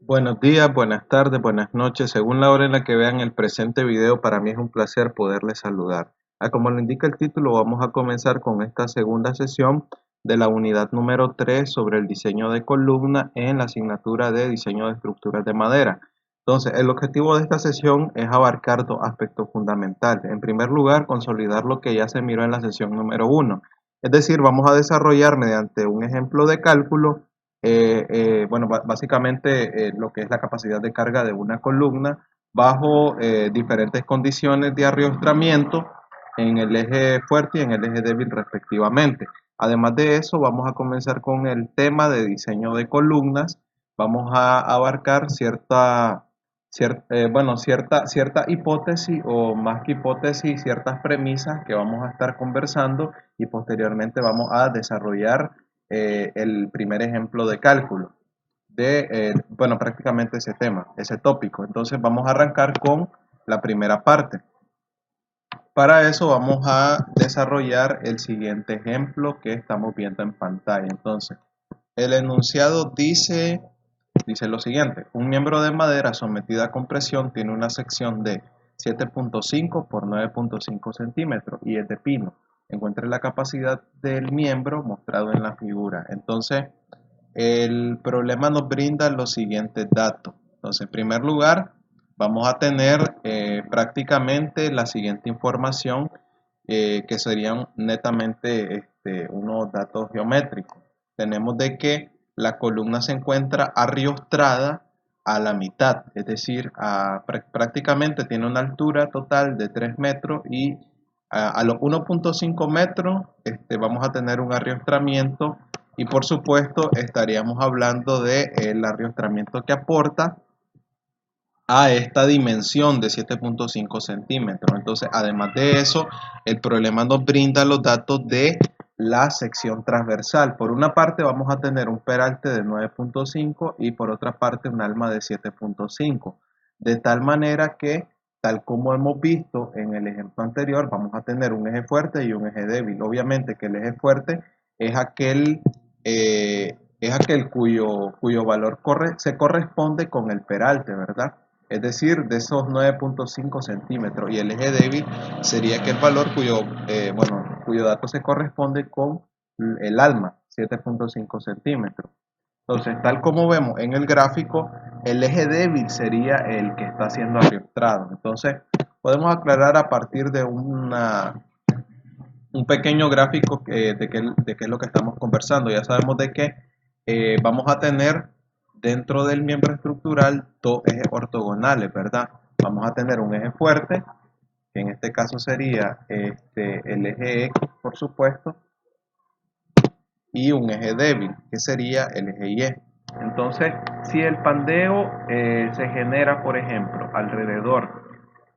Buenos días, buenas tardes, buenas noches. Según la hora en la que vean el presente video, para mí es un placer poderles saludar. Como lo indica el título, vamos a comenzar con esta segunda sesión de la unidad número 3 sobre el diseño de columna en la asignatura de diseño de estructuras de madera. Entonces, el objetivo de esta sesión es abarcar dos aspectos fundamentales. En primer lugar, consolidar lo que ya se miró en la sesión número 1. Es decir, vamos a desarrollar mediante un ejemplo de cálculo bueno, básicamente lo que es la capacidad de carga de una columna bajo diferentes condiciones de arriostramiento en el eje fuerte y en el eje débil respectivamente. Además de eso, vamos a comenzar con el tema de diseño de columnas. Vamos a abarcar cierta hipótesis o más que hipótesis, ciertas premisas que vamos a estar conversando y posteriormente vamos a desarrollar el primer ejemplo de cálculo de, bueno, prácticamente ese tema, ese tópico. Entonces vamos a arrancar con la primera parte. Para eso vamos a desarrollar el siguiente ejemplo que estamos viendo en pantalla. Entonces, el enunciado dice lo siguiente: un miembro de madera sometida a compresión tiene una sección de 7.5 por 9.5 centímetros y es de pino. Encuentre la capacidad del miembro mostrado en la figura. Entonces, el problema nos brinda los siguientes datos. Entonces, en primer lugar, vamos a tener prácticamente la siguiente información que serían netamente unos datos geométricos. Tenemos de que la columna se encuentra arriostrada a la mitad, es decir, prácticamente tiene una altura total de 3 metros y a los 1.5 metros vamos a tener un arriostramiento y por supuesto estaríamos hablando del arriostramiento que aporta a esta dimensión de 7.5 centímetros. Entonces, además de eso, el problema nos brinda los datos de la sección transversal. Por una parte vamos a tener un peralte de 9.5 y por otra parte un alma de 7.5. De tal manera que, tal como hemos visto en el ejemplo anterior, vamos a tener un eje fuerte y un eje débil. Obviamente que el eje fuerte es aquel cuyo valor se corresponde con el peralte, ¿verdad? Es decir, de esos 9.5 centímetros, y el eje débil sería aquel valor cuyo dato se corresponde con el alma, 7.5 centímetros. Entonces, tal como vemos en el gráfico, el eje débil sería el que está siendo arrastrado. Entonces, podemos aclarar a partir de un pequeño gráfico de qué es lo que estamos conversando. Ya sabemos de que vamos a tener dentro del miembro estructural dos ejes ortogonales, ¿verdad? Vamos a tener un eje fuerte, que en este caso sería el eje X, por supuesto, y un eje débil, que sería el eje Y. Entonces, si el pandeo se genera, por ejemplo, alrededor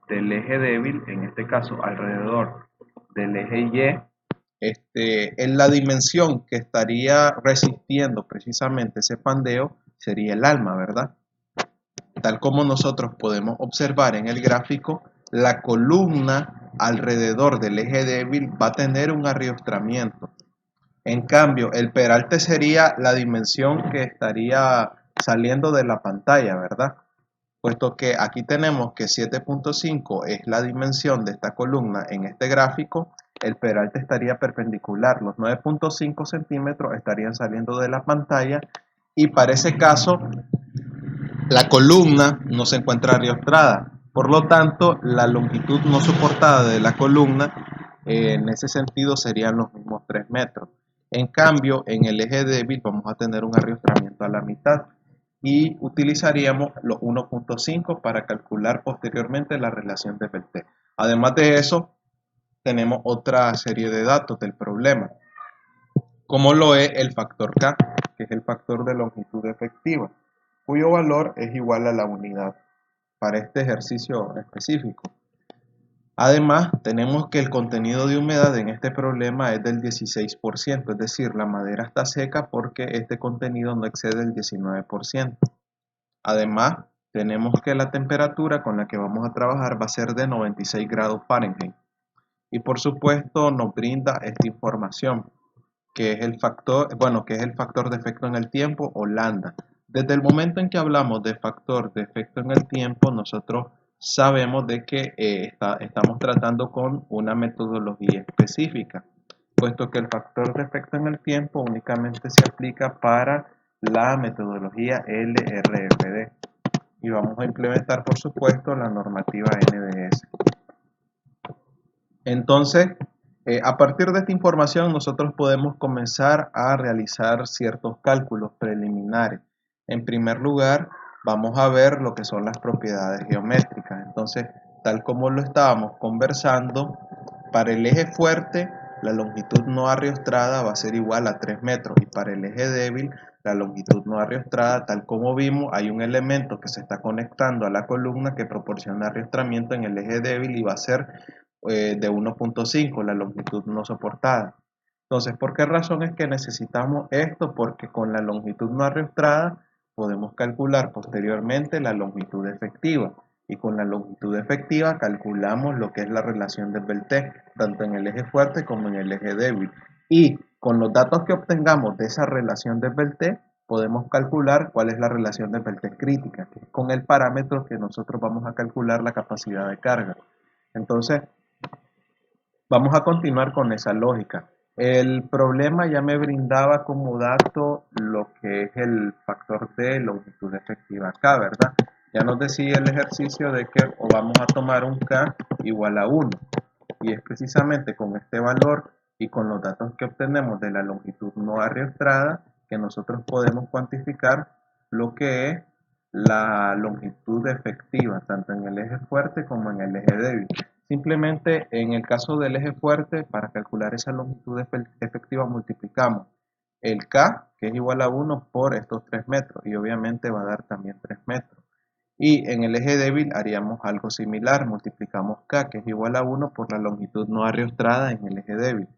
del eje débil, en este caso alrededor del eje Y, en la dimensión que estaría resistiendo precisamente ese pandeo sería el alma, ¿verdad? Tal como nosotros podemos observar en el gráfico, la columna alrededor del eje débil va a tener un arriostramiento. En cambio, el peralte sería la dimensión que estaría saliendo de la pantalla, ¿verdad? Puesto que aquí tenemos que 7.5 es la dimensión de esta columna en este gráfico, el peralte estaría perpendicular, los 9.5 centímetros estarían saliendo de la pantalla y para ese caso la columna no se encuentra ariostrada, por lo tanto la longitud no soportada de la columna en ese sentido serían los mismos 3 metros. En cambio, en el eje débil vamos a tener un ariostramiento a la mitad y utilizaríamos los 1.5 para calcular posteriormente la relación de Peltier. Además de eso, tenemos otra serie de datos del problema, como lo es el factor K, que es el factor de longitud efectiva, cuyo valor es igual a la unidad para este ejercicio específico. Además, tenemos que el contenido de humedad en este problema es del 16%, es decir, la madera está seca porque este contenido no excede el 19%. Además, tenemos que la temperatura con la que vamos a trabajar va a ser de 96 grados Fahrenheit. Y por supuesto nos brinda esta información, que es el factor de efecto en el tiempo o lambda. Desde el momento en que hablamos de factor de efecto en el tiempo, nosotros sabemos de que estamos tratando con una metodología específica, puesto que el factor de efecto en el tiempo únicamente se aplica para la metodología LRFD y vamos a implementar, por supuesto, la normativa NDS. Entonces, a partir de esta información, nosotros podemos comenzar a realizar ciertos cálculos preliminares. En primer lugar, vamos a ver lo que son las propiedades geométricas. Entonces, tal como lo estábamos conversando, para el eje fuerte, la longitud no ariostrada va a ser igual a 3 metros y para el eje débil, la longitud no ariostrada, tal como vimos, hay un elemento que se está conectando a la columna que proporciona ariostramiento en el eje débil y va a ser de 1.5, la longitud no soportada. Entonces, ¿por qué razón es que necesitamos esto? Porque con la longitud no arrastrada podemos calcular posteriormente la longitud efectiva. Y con la longitud efectiva calculamos lo que es la relación de Beltré, tanto en el eje fuerte como en el eje débil. Y con los datos que obtengamos de esa relación de Beltré, podemos calcular cuál es la relación de Beltré crítica, que es con el parámetro que nosotros vamos a calcular la capacidad de carga. Entonces, vamos a continuar con esa lógica. El problema ya me brindaba como dato lo que es el factor de longitud efectiva acá, ¿verdad? Ya nos decía el ejercicio de que vamos a tomar un K igual a 1. Y es precisamente con este valor y con los datos que obtenemos de la longitud no arrastrada que nosotros podemos cuantificar lo que es la longitud efectiva, tanto en el eje fuerte como en el eje débil. Simplemente en el caso del eje fuerte, para calcular esa longitud efectiva multiplicamos el K, que es igual a 1, por estos 3 metros, y obviamente va a dar también 3 metros. Y en el eje débil haríamos algo similar, multiplicamos K, que es igual a 1, por la longitud no arrastrada en el eje débil,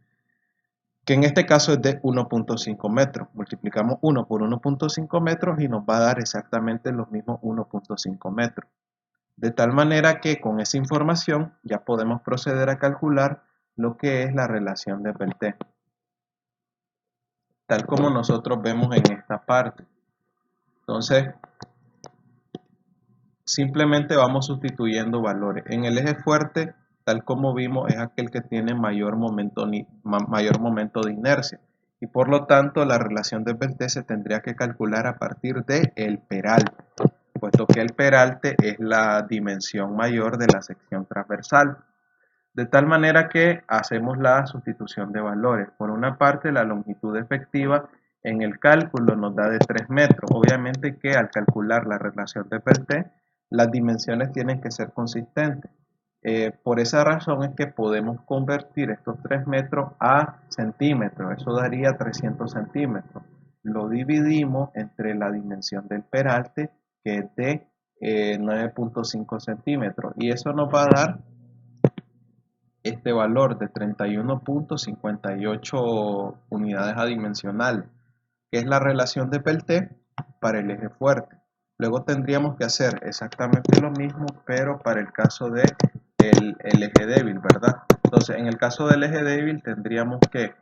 que en este caso es de 1.5 metros. Multiplicamos 1 por 1.5 metros y nos va a dar exactamente los mismos 1.5 metros. De tal manera que con esa información ya podemos proceder a calcular lo que es la relación de Peltier, tal como nosotros vemos en esta parte. Entonces, simplemente vamos sustituyendo valores. En el eje fuerte, tal como vimos, es aquel que tiene mayor momento de inercia. Y por lo tanto, la relación de Peltier se tendría que calcular a partir del peralte, puesto que el peralte es la dimensión mayor de la sección transversal. De tal manera que hacemos la sustitución de valores. Por una parte, la longitud efectiva en el cálculo nos da de 3 metros. Obviamente que al calcular la relación de Peltier, las dimensiones tienen que ser consistentes. Por esa razón es que podemos convertir estos 3 metros a centímetros. Eso daría 300 centímetros. Lo dividimos entre la dimensión del peralte, que es de 9.5 centímetros. Y eso nos va a dar este valor de 31.58 unidades adimensionales, que es la relación de Peltier para el eje fuerte. Luego tendríamos que hacer exactamente lo mismo, pero para el caso de el eje débil, ¿verdad? Entonces, en el caso del eje débil tendríamos que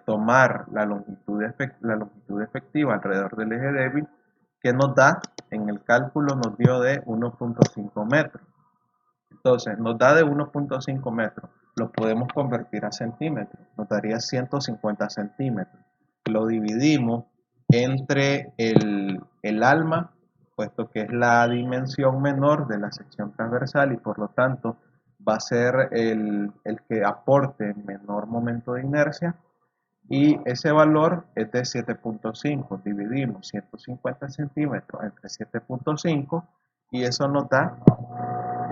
tomar la longitud efectiva alrededor del eje débil, que nos da, en el cálculo nos dio de 1.5 metros. Entonces, nos da de 1.5 metros, lo podemos convertir a centímetros, nos daría 150 centímetros. Lo dividimos entre el alma, puesto que es la dimensión menor de la sección transversal y por lo tanto va a ser el que aporte menor momento de inercia. Y ese valor es de 7.5, dividimos 150 centímetros entre 7.5 y eso nos da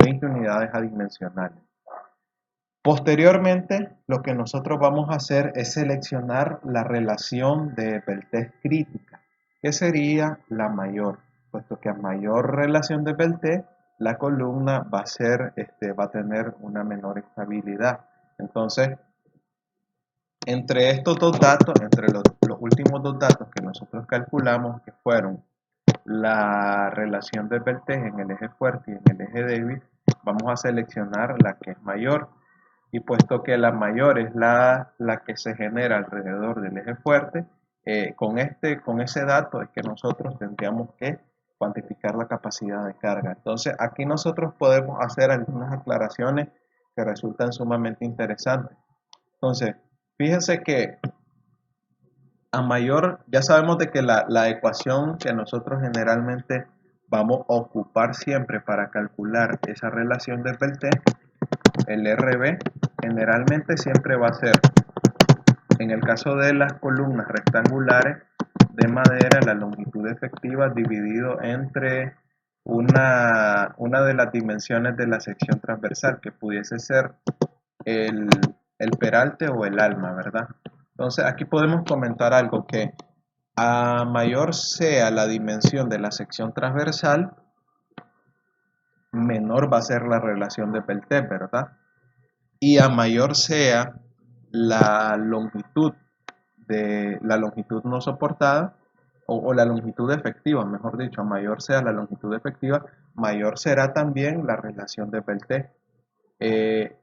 20 unidades adimensionales. Posteriormente, lo que nosotros vamos a hacer es seleccionar la relación de Peltier crítica, que sería la mayor, puesto que a mayor relación de Peltier, la columna va a tener una menor estabilidad. Entonces, entre estos dos datos, entre los últimos dos datos que nosotros calculamos, que fueron la relación de Peltier en el eje fuerte y en el eje débil, vamos a seleccionar la que es mayor. Y puesto que la mayor es la que se genera alrededor del eje fuerte con ese dato es que nosotros tendríamos que cuantificar la capacidad de carga. Entonces, aquí nosotros podemos hacer algunas aclaraciones que resultan sumamente interesantes. Entonces, fíjense que a mayor, ya sabemos de que la ecuación que nosotros generalmente vamos a ocupar siempre para calcular esa relación de Peltier, el RB, generalmente siempre va a ser, en el caso de las columnas rectangulares de madera, la longitud efectiva dividido entre una de las dimensiones de la sección transversal, que pudiese ser el, el peralte o el alma, ¿verdad? Entonces aquí podemos comentar algo que a mayor sea la dimensión de la sección transversal, menor va a ser la relación de Peltier, ¿verdad? Y a mayor sea la longitud de la longitud no soportada o la longitud efectiva, mejor dicho, a mayor sea la longitud efectiva, mayor será también la relación de Peltier.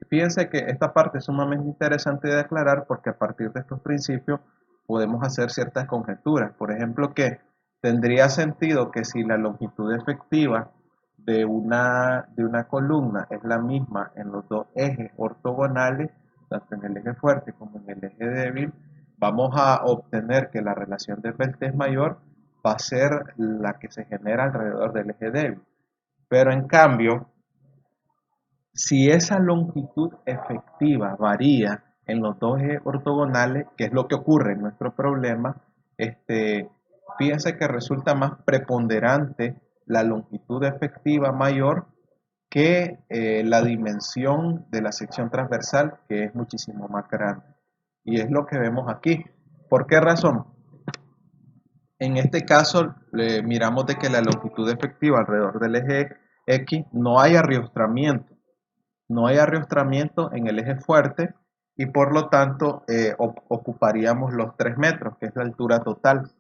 Fíjense que esta parte es sumamente interesante de aclarar porque a partir de estos principios podemos hacer ciertas conjeturas. Por ejemplo, que tendría sentido que si la longitud efectiva de una columna es la misma en los dos ejes ortogonales, tanto en el eje fuerte como en el eje débil, vamos a obtener que la relación de Peltier mayor va a ser la que se genera alrededor del eje débil. Pero en cambio, si esa longitud efectiva varía en los dos ejes ortogonales, que es lo que ocurre en nuestro problema, fíjense que resulta más preponderante la longitud efectiva mayor que la dimensión de la sección transversal, que es muchísimo más grande. Y es lo que vemos aquí. ¿Por qué razón? En este caso, miramos de que la longitud efectiva alrededor del eje X no hay arriostramiento. No hay arriostramiento en el eje fuerte y por lo tanto ocuparíamos los 3 metros, que es la altura total,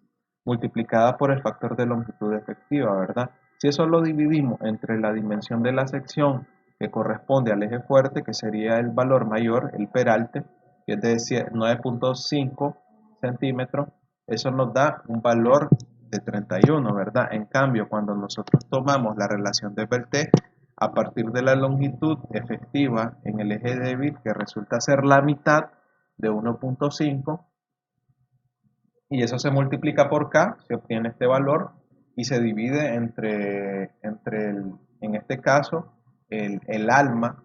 multiplicada por el factor de longitud efectiva, ¿verdad? Si eso lo dividimos entre la dimensión de la sección que corresponde al eje fuerte, que sería el valor mayor, el peralte, que es de 9.5 centímetros, eso nos da un valor de 31, ¿verdad? En cambio, cuando nosotros tomamos la relación de Peltier, a partir de la longitud efectiva en el eje débil, que resulta ser la mitad de 1.5, y eso se multiplica por K, se obtiene este valor y se divide en este caso, el alma,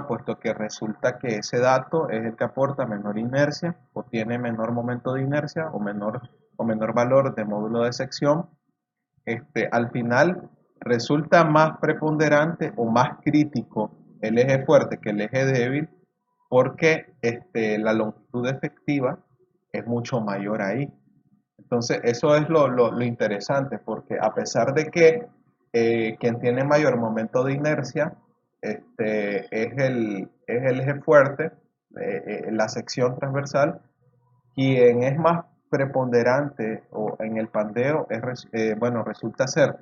puesto que resulta que ese dato es el que aporta menor inercia o tiene menor momento de inercia o menor valor de módulo de sección. Al final resulta más preponderante o más crítico el eje fuerte que el eje débil porque la longitud efectiva es mucho mayor ahí. Entonces eso es lo interesante porque a pesar de que quien tiene mayor momento de inercia es el eje fuerte, la sección transversal, quien es más preponderante o en el pandeo bueno, resulta ser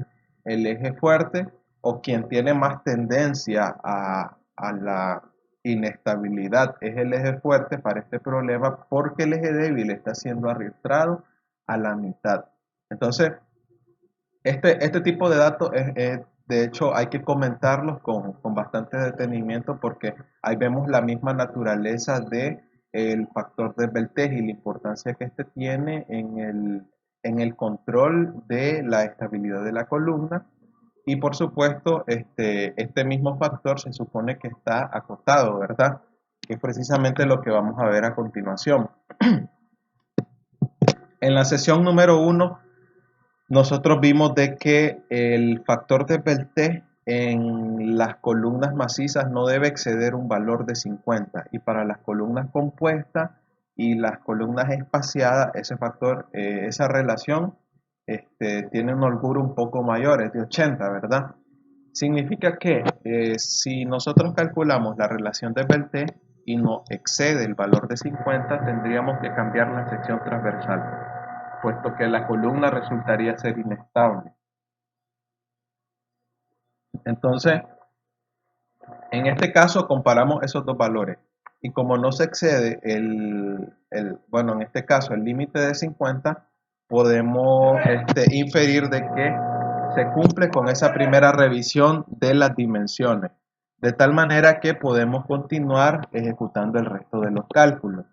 el eje fuerte o quien tiene más tendencia a la inestabilidad es el eje fuerte para este problema porque el eje débil está siendo arrastrado a la mitad. Entonces, este tipo de datos de hecho hay que comentarlos con bastante detenimiento porque ahí vemos la misma naturaleza de el factor de Beltès y la importancia que este tiene en el control de la estabilidad de la columna y por supuesto este mismo factor se supone que está acotado, ¿verdad? Que es precisamente lo que vamos a ver a continuación. En la sesión número 1 nosotros vimos de que el factor de Peltier en las columnas macizas no debe exceder un valor de 50 y para las columnas compuestas y las columnas espaciadas ese factor, esa relación tiene un holguro un poco mayor, es de 80, ¿verdad? Significa que si nosotros calculamos la relación de Peltier y no excede el valor de 50, tendríamos que cambiar la sección transversal, puesto que la columna resultaría ser inestable. Entonces, en este caso comparamos esos dos valores. y como no se excede bueno, en este caso el límite de 50, podemos inferir de que se cumple con esa primera revisión de las dimensiones, de tal manera que podemos continuar ejecutando el resto de los cálculos.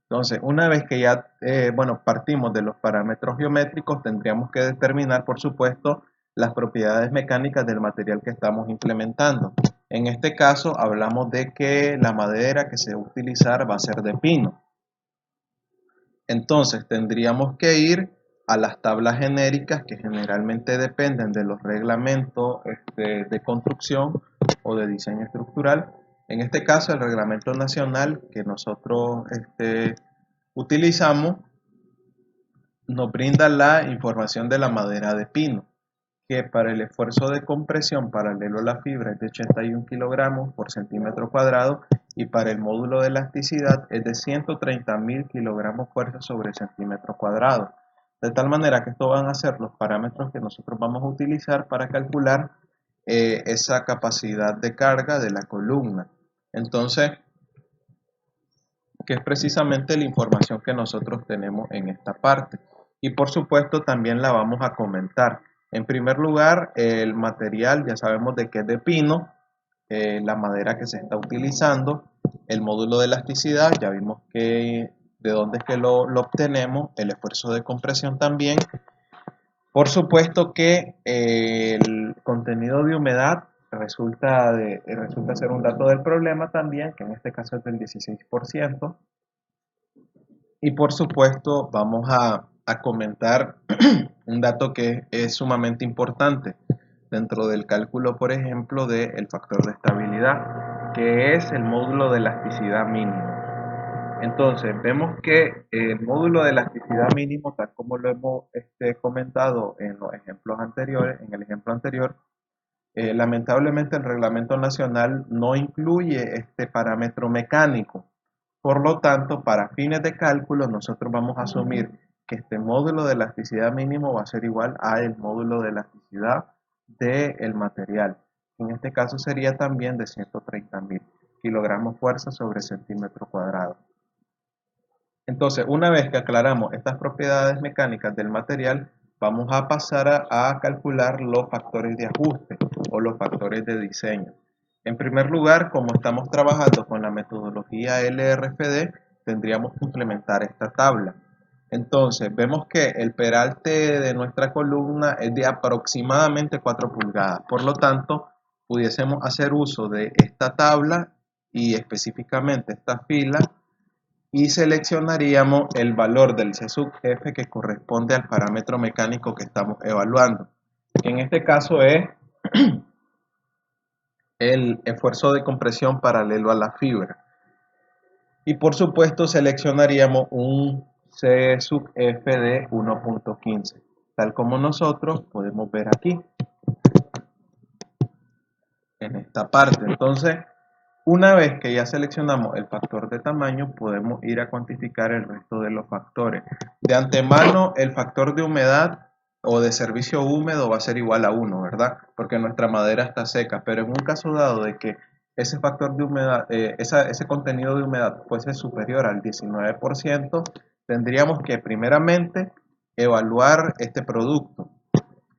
Entonces, una vez que ya bueno, partimos de los parámetros geométricos, tendríamos que determinar, por supuesto, las propiedades mecánicas del material que estamos implementando. En este caso, hablamos de que la madera que se va a utilizar va a ser de pino. Entonces, tendríamos que ir a las tablas genéricas que generalmente dependen de los reglamentos de construcción o de diseño estructural. En este caso, el reglamento nacional que nosotros utilizamos nos brinda la información de la madera de pino, que para el esfuerzo de compresión paralelo a la fibra es de 81 kilogramos por centímetro cuadrado y para el módulo de elasticidad es de 130.000 kilogramos fuerza sobre centímetro cuadrado. De tal manera que estos van a ser los parámetros que nosotros vamos a utilizar para calcular esa capacidad de carga de la columna. Entonces, que es precisamente la información que nosotros tenemos en esta parte. Y por supuesto también la vamos a comentar. En primer lugar, el material, ya sabemos de qué es de pino, la madera que se está utilizando, el módulo de elasticidad, ya vimos que de dónde es que lo obtenemos, el esfuerzo de compresión también. Por supuesto que el contenido de humedad resulta ser un dato del problema también, que en este caso es del 16%. Y por supuesto vamos a comentar un dato que es sumamente importante dentro del cálculo, por ejemplo, del factor de estabilidad, que es el módulo de elasticidad mínimo. Entonces, vemos que el módulo de elasticidad mínimo, tal como lo hemos comentado en los ejemplos anteriores, en el ejemplo anterior, lamentablemente el reglamento nacional no incluye este parámetro mecánico. Por lo tanto, para fines de cálculo, nosotros vamos a asumir que este módulo de elasticidad mínimo va a ser igual al módulo de elasticidad del material. En este caso sería también de 130.000 kilogramos fuerza sobre centímetro cuadrado. Entonces, una vez que aclaramos estas propiedades mecánicas del material, vamos a pasar a calcular los factores de ajuste o los factores de diseño. En primer lugar, como estamos trabajando con la metodología LRFD, tendríamos que implementar esta tabla. Entonces, vemos que el peralte de nuestra columna es de aproximadamente 4 pulgadas. Por lo tanto, pudiésemos hacer uso de esta tabla y específicamente esta fila y seleccionaríamos el valor del C sub F que corresponde al parámetro mecánico que estamos evaluando. En este caso es el esfuerzo de compresión paralelo a la fibra. Y por supuesto seleccionaríamos un C sub F de 1.15, tal como nosotros podemos ver aquí, en esta parte. Entonces, una vez que ya seleccionamos el factor de tamaño, podemos ir a cuantificar el resto de los factores. De antemano, el factor de humedad o de servicio húmedo va a ser igual a 1, ¿verdad? Porque nuestra madera está seca, pero en un caso dado de que ese factor de humedad, ese contenido de humedad fuese superior al 19%, tendríamos que primeramente evaluar este producto,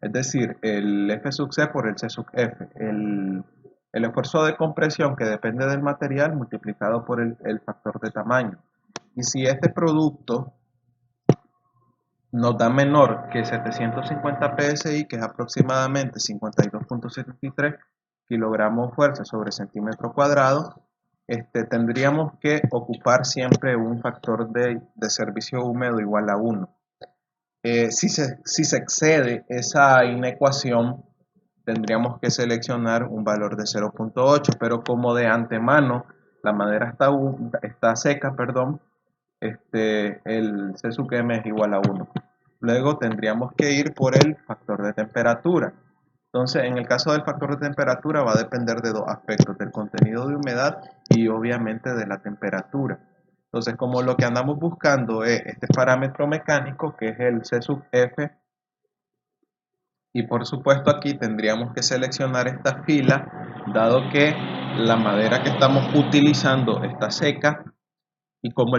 es decir, el F sub C por el C sub F, el esfuerzo de compresión que depende del material multiplicado por el factor de tamaño. Y si este producto nos da menor que 750 psi, que es aproximadamente 52.73 kilogramos fuerza sobre centímetro cuadrado, tendríamos que ocupar siempre un factor de servicio húmedo igual a 1. Si se excede esa inecuación, tendríamos que seleccionar un valor de 0.8, pero como de antemano la madera está seca, perdón, el C sub m es igual a 1. Luego tendríamos que ir por el factor de temperatura. Entonces, en el caso del factor de temperatura va a depender de dos aspectos, del contenido de humedad y obviamente de la temperatura. Entonces, como lo que andamos buscando es este parámetro mecánico, que es el C sub F, y por supuesto aquí tendríamos que seleccionar esta fila, dado que la madera que estamos utilizando está seca y como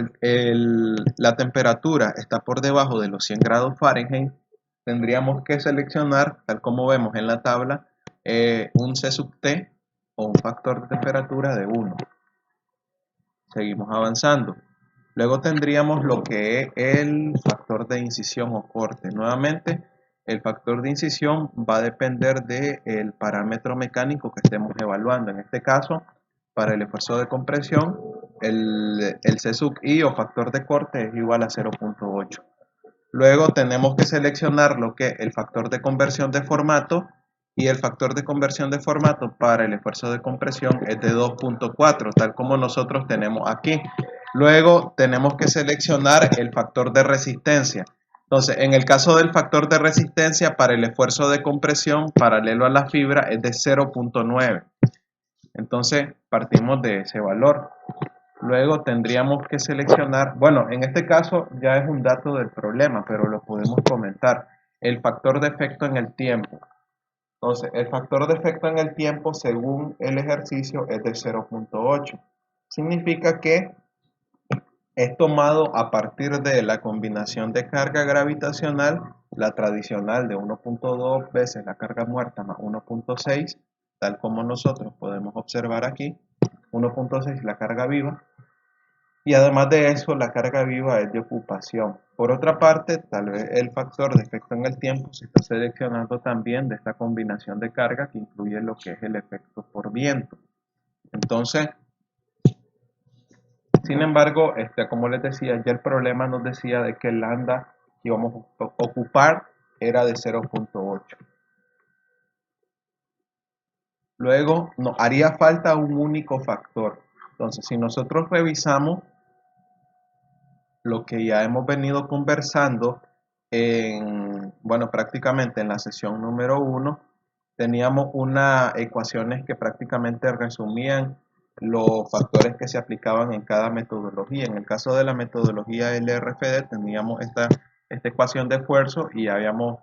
la temperatura está por debajo de los 100 grados Fahrenheit, tendríamos que seleccionar, tal como vemos en la tabla, un C sub T o un factor de temperatura de 1. Seguimos avanzando. Luego tendríamos lo que es el factor de incisión o corte. Nuevamente, el factor de incisión va a depender del parámetro mecánico que estemos evaluando. En este caso, para el esfuerzo de compresión, el C sub I o factor de corte es igual a 0.8. Luego tenemos que seleccionar lo que es el factor de conversión de formato, y el factor de conversión de formato para el esfuerzo de compresión es de 2.4, tal como nosotros tenemos aquí. Luego tenemos que seleccionar el factor de resistencia. Entonces, en el caso del factor de resistencia para el esfuerzo de compresión paralelo a la fibra es de 0.9. Entonces, partimos de ese valor. Luego tendríamos que seleccionar, bueno, en este caso ya es un dato del problema, pero lo podemos comentar, el factor de efecto en el tiempo. Entonces, el factor de efecto en el tiempo según el ejercicio es de 0.8. Significa que es tomado a partir de la combinación de carga gravitacional, la tradicional de 1.2 veces la carga muerta más 1.6, tal como nosotros podemos observar aquí, 1.6 la carga viva, y además de eso la carga viva es de ocupación. Por otra parte, tal vez el factor de efecto en el tiempo se está seleccionando también de esta combinación de carga que incluye lo que es el efecto por viento. Entonces, sin embargo, como les decía, ya el problema nos decía de que el lambda que íbamos a ocupar era de 0.8. Luego nos haría falta un único factor. Entonces, si nosotros revisamos lo que ya hemos venido conversando bueno, prácticamente en la sesión número 1, teníamos unas ecuaciones que prácticamente resumían los factores que se aplicaban en cada metodología. En el caso de la metodología LRFD teníamos esta ecuación de esfuerzo y habíamos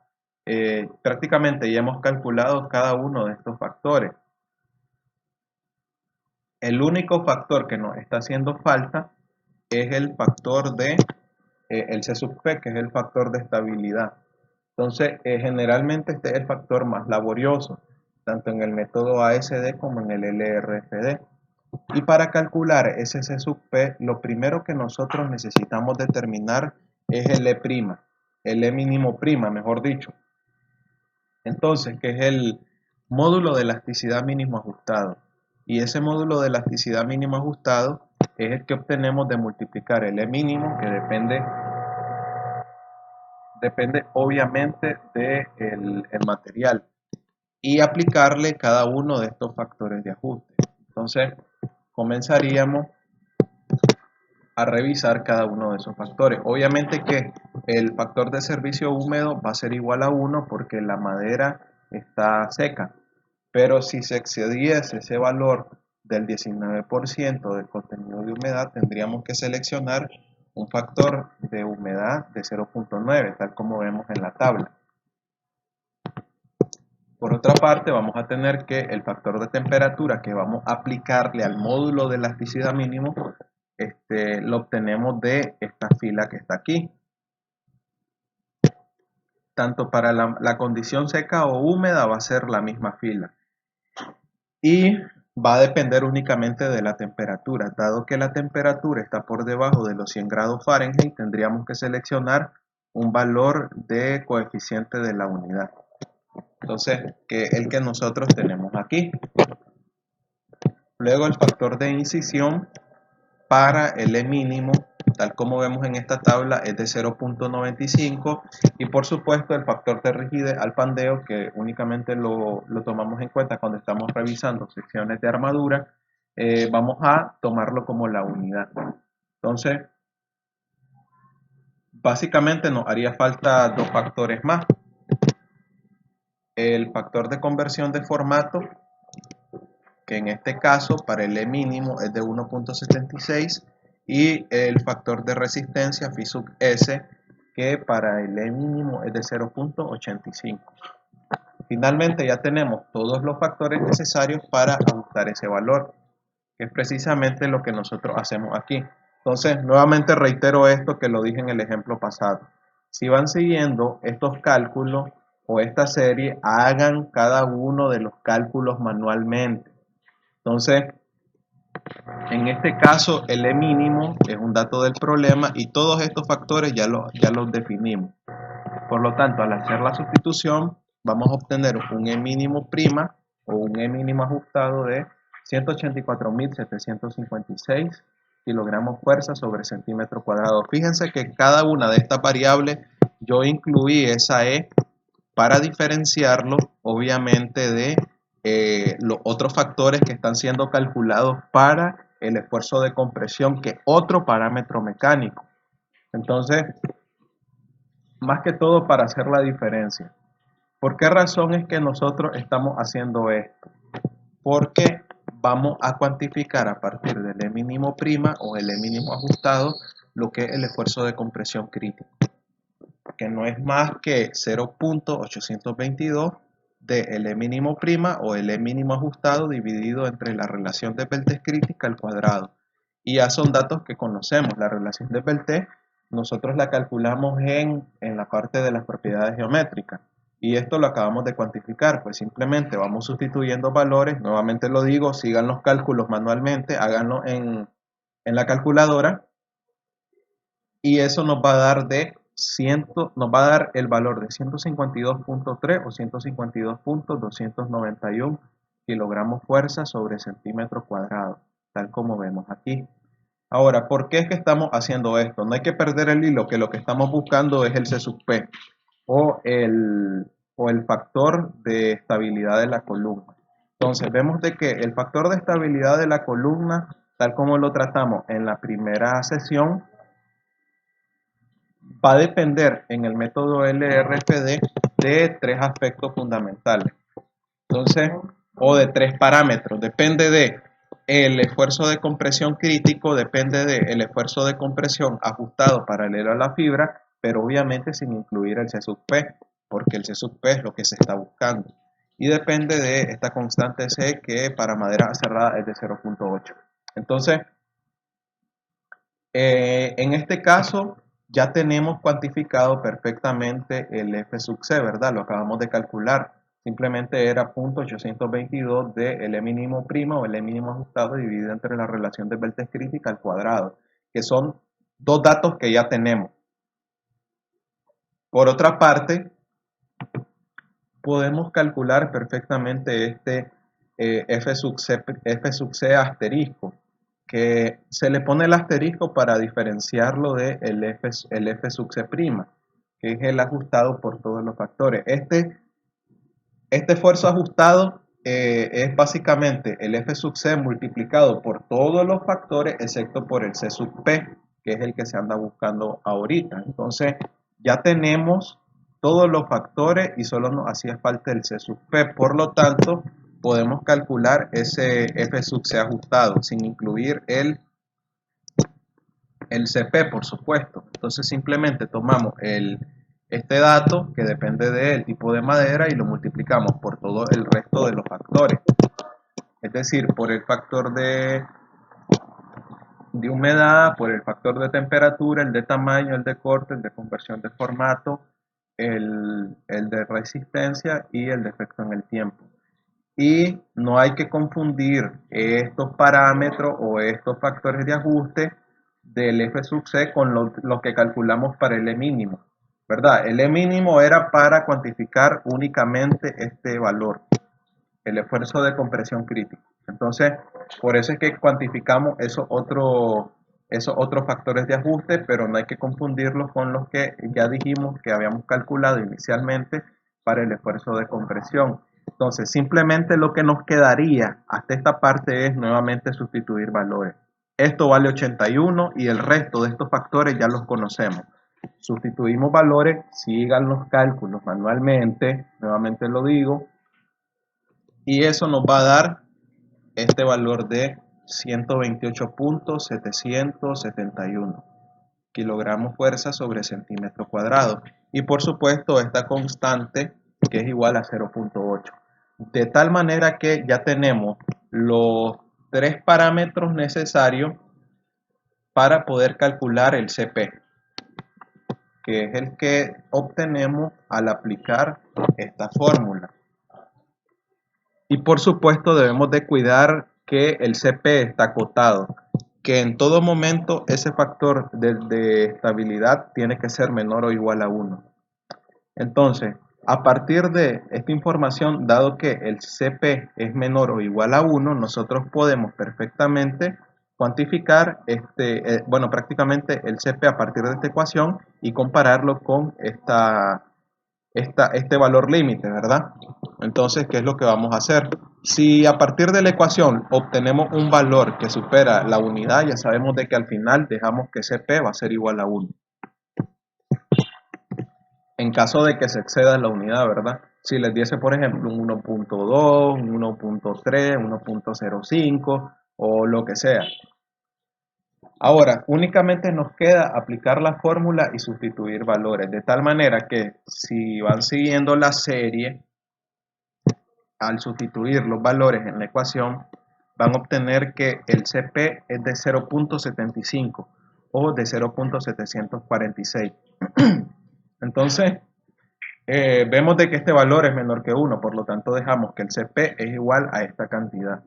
prácticamente ya hemos calculado cada uno de estos factores. El único factor que nos está haciendo falta es el factor de el C sub P, que es el factor de estabilidad. Entonces, generalmente este es el factor más laborioso, tanto en el método ASD como en el LRFD. Y para calcular ese C sub P, lo primero que nosotros necesitamos determinar es el E', el E mínimo prima, mejor dicho. Entonces, que es el módulo de elasticidad mínimo ajustado. Y ese módulo de elasticidad mínimo ajustado es el que obtenemos de multiplicar el E mínimo, que depende obviamente del material, y aplicarle cada uno de estos factores de ajuste. Entonces, comenzaríamos a revisar cada uno de esos factores. Obviamente que el factor de servicio húmedo va a ser igual a 1 porque la madera está seca, pero si se excediese ese valor del 19% del contenido de humedad, tendríamos que seleccionar un factor de humedad de 0.9, tal como vemos en la tabla. Por otra parte, vamos a tener que el factor de temperatura que vamos a aplicarle al módulo de elasticidad mínimo, lo obtenemos de esta fila que está aquí. Tanto para la condición seca o húmeda va a ser la misma fila. Y va a depender únicamente de la temperatura. Dado que la temperatura está por debajo de los 100 grados Fahrenheit, tendríamos que seleccionar un valor de coeficiente de la unidad. Entonces, que es el que nosotros tenemos aquí. Luego el factor de incisión para el E mínimo, tal como vemos en esta tabla, es de 0.95, y por supuesto el factor de rigidez al pandeo, que únicamente lo tomamos en cuenta cuando estamos revisando secciones de armadura, vamos a tomarlo como la unidad. Entonces, básicamente nos haría falta dos factores más. El factor de conversión de formato, que en este caso para el E mínimo es de 1.76, y el factor de resistencia phi sub S, que para el E mínimo es de 0.85. Finalmente ya tenemos todos los factores necesarios para ajustar ese valor. que es precisamente lo que nosotros hacemos aquí. Entonces, nuevamente reitero esto que lo dije en el ejemplo pasado. Si van siguiendo estos cálculos o esta serie, hagan cada uno de los cálculos manualmente. Entonces, en este caso, el E mínimo es un dato del problema y todos estos factores ya los definimos. Por lo tanto, al hacer la sustitución, vamos a obtener un E mínimo prima o un E mínimo ajustado de 184.756 kilogramos fuerza sobre centímetro cuadrado. Fíjense que cada una de estas variables yo incluí esa E para diferenciarlo, obviamente, de los otros factores que están siendo calculados para el esfuerzo de compresión, que es otro parámetro mecánico. Entonces, más que todo para hacer la diferencia. ¿Por qué razón es que nosotros estamos haciendo esto? Porque vamos a cuantificar a partir del E mínimo prima o el E mínimo ajustado lo que es el esfuerzo de compresión crítico, que no es más que 0.822 de el E mínimo prima o el E mínimo ajustado dividido entre la relación de Peltez crítica al cuadrado. Y ya son datos que conocemos. La relación de Peltez nosotros la calculamos en la parte de las propiedades geométricas. Y esto lo acabamos de cuantificar, pues simplemente vamos sustituyendo valores. Nuevamente lo digo, sigan los cálculos manualmente, háganlo en la calculadora. Y eso nos va a dar el valor de 152.3 o 152.291 kilogramos fuerza sobre centímetro cuadrado, tal como vemos aquí. Ahora, ¿por qué es que estamos haciendo esto? No hay que perder el hilo, que lo que estamos buscando es el C sub P o el factor de estabilidad de la columna. Entonces, vemos de que el factor de estabilidad de la columna, tal como lo tratamos en la primera sesión, va a depender en el método LRFD de tres aspectos fundamentales. Entonces, o de tres parámetros. Depende de el esfuerzo de compresión crítico, depende del esfuerzo de compresión ajustado paralelo a la fibra, pero obviamente sin incluir el C sub P, porque el C sub P es lo que se está buscando. Y depende de esta constante C, que para madera cerrada es de 0.8. Entonces, en este caso ya tenemos cuantificado perfectamente el F sub C, ¿verdad? Lo acabamos de calcular. Simplemente era 0.822 de el E mínimo prima o el E mínimo ajustado dividido entre la relación de Peltez crítica al cuadrado, que son dos datos que ya tenemos. Por otra parte, podemos calcular perfectamente este F sub C asterisco, que se le pone el asterisco para diferenciarlo de el F sub C prima, que es el ajustado por todos los factores. Este esfuerzo ajustado es básicamente el F sub C multiplicado por todos los factores excepto por el C sub P, que es el que se anda buscando ahorita. Entonces ya tenemos todos los factores y solo nos hacía falta el C sub P. Por lo tanto, podemos calcular ese F sub C ajustado sin incluir el CP, por supuesto. Entonces simplemente tomamos este dato que depende del tipo de madera y lo multiplicamos por todo el resto de los factores. Es decir, por el factor de humedad, por el factor de temperatura, el de tamaño, el de corte, el de conversión de formato, el de resistencia y el de efecto en el tiempo. Y no hay que confundir estos parámetros o estos factores de ajuste del F sub C con lo que calculamos para el E mínimo, ¿verdad? El E mínimo era para cuantificar únicamente este valor, el esfuerzo de compresión crítico. Entonces, por eso es que cuantificamos esos otros factores de ajuste, pero no hay que confundirlos con los que ya dijimos que habíamos calculado inicialmente para el esfuerzo de compresión. Entonces, simplemente lo que nos quedaría hasta esta parte es nuevamente sustituir valores. Esto vale 81 y el resto de estos factores ya los conocemos. Sustituimos valores, sigan los cálculos manualmente, nuevamente lo digo, y eso nos va a dar este valor de 128.771 kilogramos fuerza sobre centímetro cuadrado. Y por supuesto esta constante que es igual a 0.8. De tal manera que ya tenemos los tres parámetros necesarios para poder calcular el CP, que es el que obtenemos al aplicar esta fórmula. Y por supuesto debemos de cuidar que el CP está acotado, que en todo momento ese factor de estabilidad tiene que ser menor o igual a 1. Entonces, a partir de esta información, dado que el CP es menor o igual a 1, nosotros podemos perfectamente cuantificar prácticamente el CP a partir de esta ecuación y compararlo con este valor límite, ¿verdad? Entonces, ¿qué es lo que vamos a hacer? Si a partir de la ecuación obtenemos un valor que supera la unidad, ya sabemos de que al final dejamos que CP va a ser igual a 1. En caso de que se exceda la unidad, ¿verdad? Si les diese, por ejemplo, un 1.2, un 1.3, 1.05 o lo que sea. Ahora, únicamente nos queda aplicar la fórmula y sustituir valores, de tal manera que si van siguiendo la serie, al sustituir los valores en la ecuación, van a obtener que el CP es de 0.75 o de 0.746. Entonces, vemos de que este valor es menor que 1, por lo tanto dejamos que el CP es igual a esta cantidad.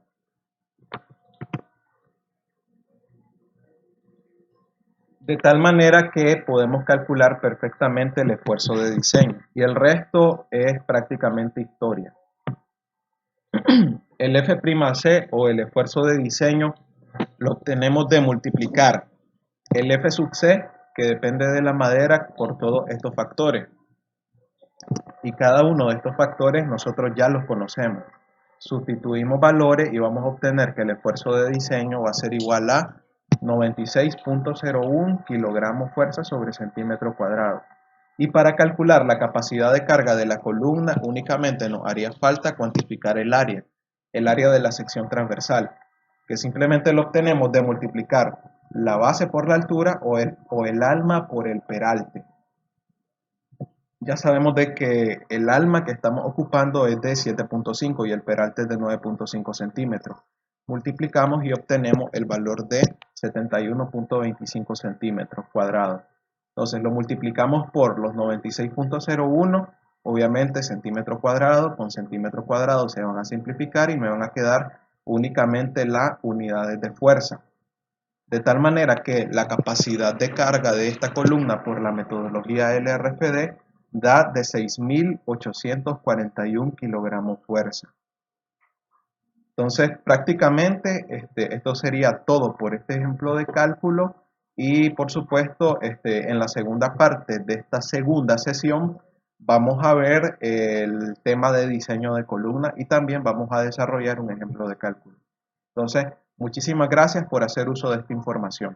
De tal manera que podemos calcular perfectamente el esfuerzo de diseño y el resto es prácticamente historia. El F'C o el esfuerzo de diseño lo obtenemos de multiplicar el F sub C, que depende de la madera, por todos estos factores. Y cada uno de estos factores nosotros ya los conocemos. Sustituimos valores y vamos a obtener que el esfuerzo de diseño va a ser igual a 96.01 kilogramos fuerza sobre centímetro cuadrado. Y para calcular la capacidad de carga de la columna únicamente nos haría falta cuantificar el área de la sección transversal, que simplemente lo obtenemos de multiplicar la base por la altura o el alma por el peralte. Ya sabemos de que el alma que estamos ocupando es de 7.5 y el peralte es de 9.5 centímetros. Multiplicamos y obtenemos el valor de 71.25 centímetros cuadrados. Entonces lo multiplicamos por los 96.01, obviamente centímetro cuadrado con centímetro cuadrado se van a simplificar y me van a quedar únicamente las unidades de fuerza. De tal manera que la capacidad de carga de esta columna por la metodología LRFD da de 6.841 kilogramos fuerza. Entonces, prácticamente esto sería todo por este ejemplo de cálculo y por supuesto en la segunda parte de esta segunda sesión vamos a ver el tema de diseño de columna y también vamos a desarrollar un ejemplo de cálculo. Entonces, muchísimas gracias por hacer uso de esta información.